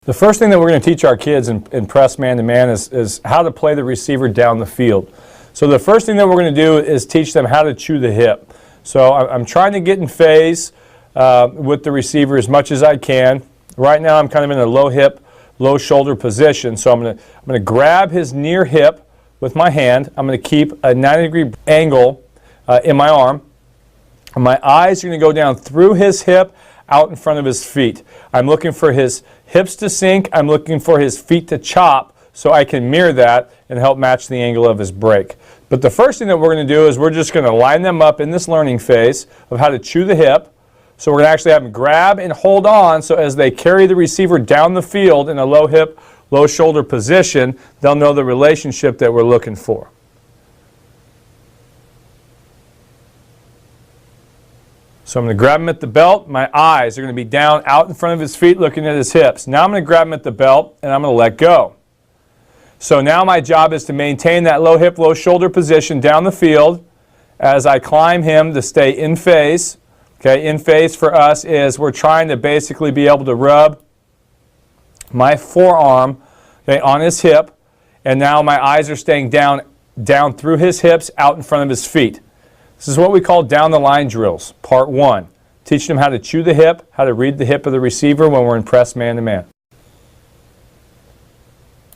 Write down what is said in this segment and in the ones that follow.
The first thing that we're going to teach our kids in press man-to-man is how to play the receiver down the field. So the first thing that we're going to do is teach them how to chew the hip. So I'm trying to get in phase with the receiver as much as I can. Right now I'm kind of in a low hip, low shoulder position. So I'm going to grab his near hip with my hand. I'm going to keep a 90-degree angle in my arm. And my eyes are going to go down through his hip, out in front of his feet. I'm looking for his hips to sink. I'm looking for his feet to chop so I can mirror that and help match the angle of his break. But the first thing that we're going to do is we're just going to line them up in this learning phase of how to chew the hip. So we're going to actually have them grab and hold on so as they carry the receiver down the field in a low hip, low shoulder position, they'll know the relationship that we're looking for. So I'm going to grab him at the belt. My eyes are going to be down out in front of his feet looking at his hips. Now I'm going to grab him at the belt and I'm going to let go. So now my job is to maintain that low hip, low shoulder position down the field as I climb him to stay in phase. Okay, in phase for us is we're trying to basically be able to rub my forearm, okay, on his hip, and now my eyes are staying down through his hips, out in front of his feet. This is what we call down the line drills, part one. Teaching them how to chew the hip, how to read the hip of the receiver when we're in press man-to-man.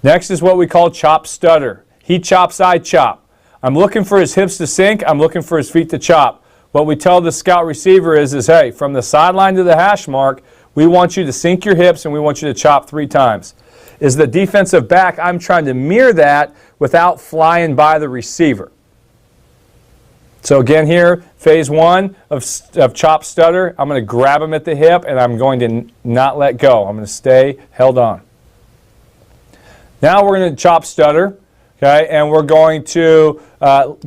Next is what we call chop stutter. He chops, I chop. I'm looking for his hips to sink. I'm looking for his feet to chop. What we tell the scout receiver is hey, from the sideline to the hash mark, we want you to sink your hips and we want you to chop 3 times. Is the defensive back, I'm trying to mirror that without flying by the receiver. So again here, phase one of chop stutter, I'm going to grab him at the hip and I'm going to not let go. I'm going to stay held on. Now we're going to chop stutter, okay, and we're going to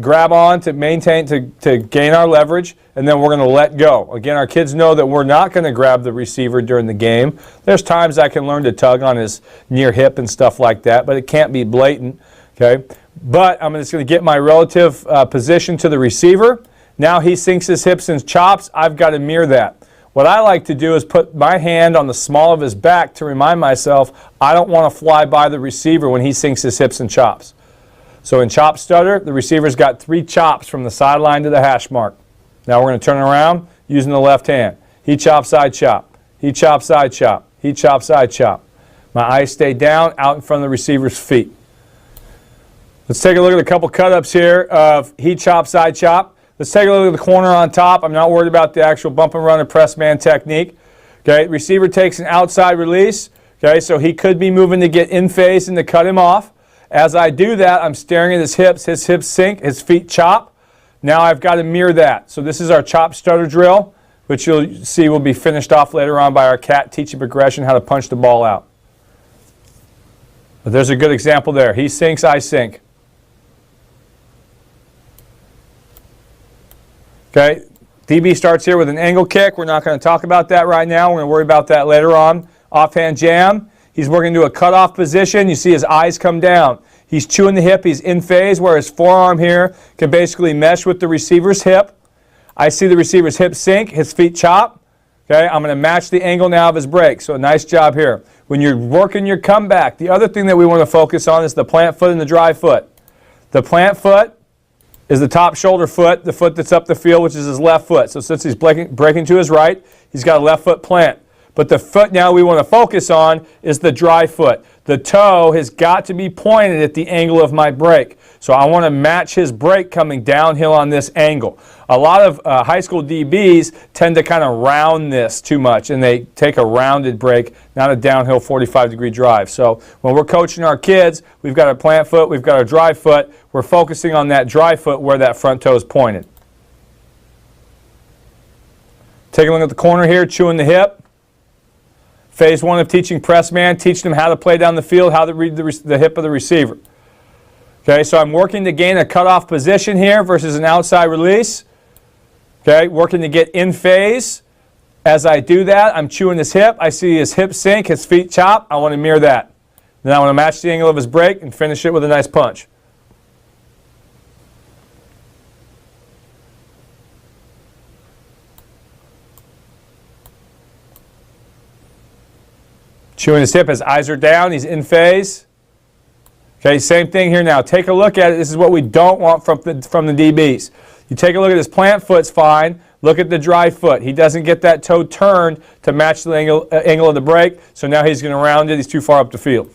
grab on to maintain, to gain our leverage, and then we're going to let go. Again, our kids know that we're not going to grab the receiver during the game. There's times I can learn to tug on his near hip and stuff like that, but it can't be blatant, okay. But I'm just going to get my relative position to the receiver. Now he sinks his hips and chops. I've got to mirror that. What I like to do is put my hand on the small of his back to remind myself I don't want to fly by the receiver when he sinks his hips and chops. So in chop stutter, the receiver's got 3 chops from the sideline to the hash mark. Now we're going to turn around using the left hand. He chops, I chop. He chops, I chop. He chops, I chop. My eyes stay down out in front of the receiver's feet. Let's take a look at a couple cut-ups here of he chops, I chop. Let's take a look at the corner on top. I'm not worried about the actual bump and run and press man technique. Okay, receiver takes an outside release. Okay, so he could be moving to get in phase and to cut him off. As I do that, I'm staring at his hips sink, his feet chop. Now I've got to mirror that. So this is our chop stutter drill, which you'll see will be finished off later on by our cat teaching progression how to punch the ball out. But there's a good example there. He sinks, I sink. Okay, DB starts here with an angle kick. We're not going to talk about that right now. We're going to worry about that later on. Offhand jam. He's working to a cutoff position. You see his eyes come down. He's chewing the hip. He's in phase where his forearm here can basically mesh with the receiver's hip. I see the receiver's hip sink, his feet chop. Okay, I'm going to match the angle now of his break. So a nice job here. When you're working your comeback, the other thing that we want to focus on is the plant foot and the dry foot. The plant foot is the top shoulder foot, the foot that's up the field, which is his left foot. So since he's breaking to his right, he's got a left foot plant. But the foot now we want to focus on is the dry foot. The toe has got to be pointed at the angle of my break. So I want to match his break coming downhill on this angle. A lot of high school DBs tend to kind of round this too much, and they take a rounded break, not a downhill 45-degree drive. So when we're coaching our kids, we've got our plant foot, we've got our dry foot. We're focusing on that dry foot where that front toe is pointed. Take a look at the corner here, chewing the hip. Phase one of teaching press man, teaching them how to play down the field, how to read the hip of the receiver. Okay, so I'm working to gain a cutoff position here versus an outside release. Okay, working to get in phase. As I do that, I'm chewing his hip. I see his hip sink, his feet chop. I want to mirror that. Then I want to match the angle of his break and finish it with a nice punch. Chewing his hip, his eyes are down, he's in phase. Okay, same thing here now. Take a look at it. This is what we don't want from the DBs. You take a look at his plant foot's fine. Look at the dry foot. He doesn't get that toe turned to match the angle of the break, so now he's going to round it. He's too far up the field.